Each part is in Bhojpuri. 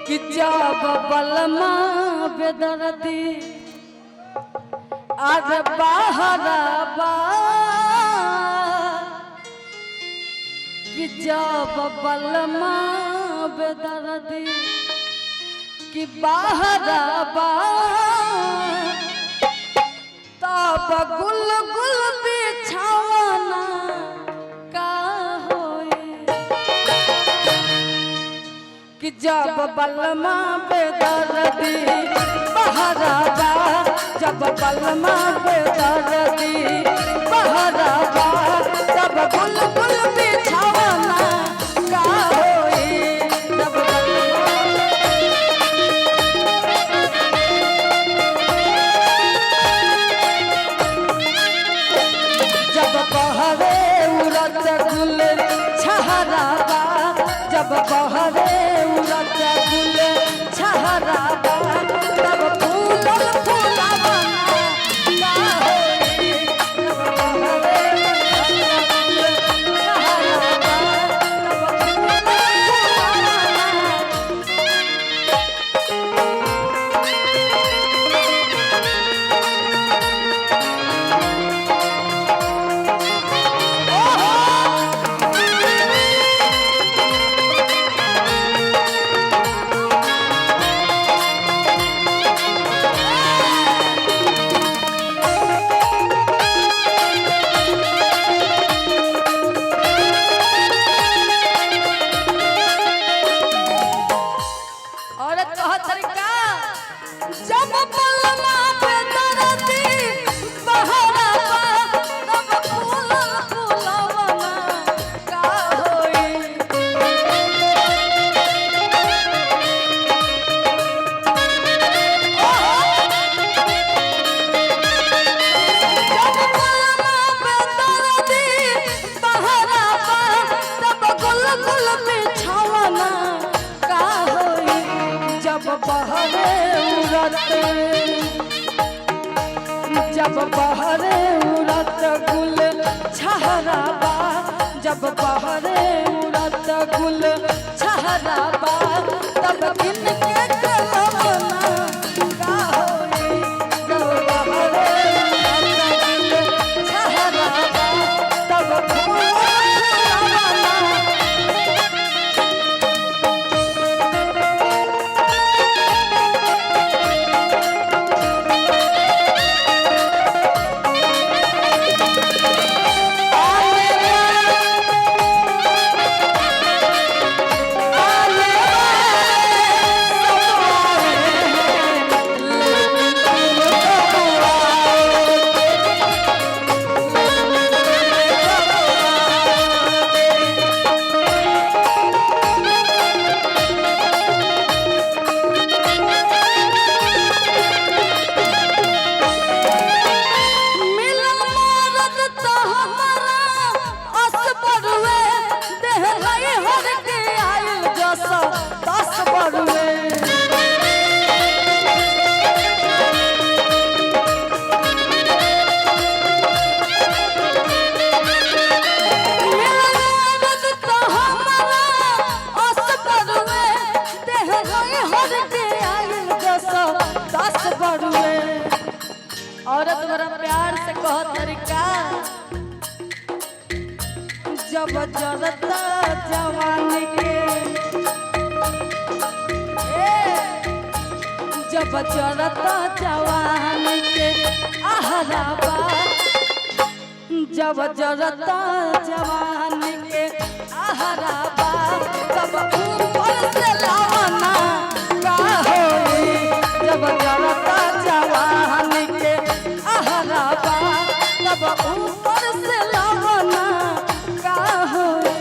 कि जब बलमा बेदर्दी आज बाहरबा कि जब बलमा बेदर्दी कि बाहरबा तब गुल गुल बिछावना का होए कि जब बलमा बेदर्दी बाहरबा जब बलमा बेदर्दी बाहरबा तब गुल गुल बिछावना का होए जब बहरे उड़त गुल छहराबा जब बहरे उड़त गुल छहराबा तब फूल फूलावना का होए जब बहरे उड़त गुल छहराबा तब जब बलमा बेदर्दी बाहरबा तब फूल फूलावना का होए जब बलमा बेदर्दी बाहरबा तब गुल गुल बिछावना का होए जब बहरे जब बहरे उड़त गुल छहराबा जब बहरे उड़त गुल छहराबा तब इनके कलमना का होए जब बहरे उड़त गुल छहराबा तब फूल फूलावना औरत बड़ा प्यार से कहो तरीका जब जरता जवानी के जब जरता जवानी के आहराबा जब जरता जवानी के आहराबा तब ऊपर से लावना का होए जब जरता जवानी के आहराबा तब ऊपर से लावना का होए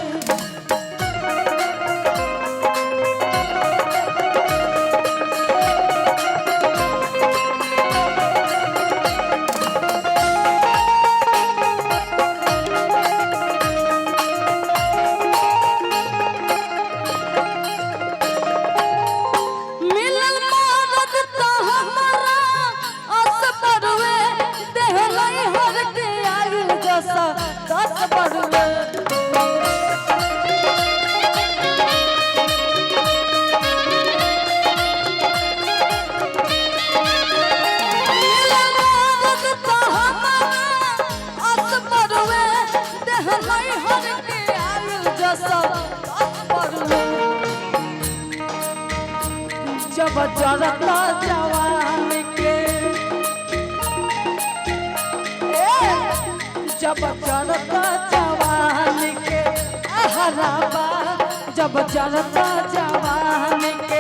जब जरता जवान के जब जरता जवान के हराबा जब जरता जवान के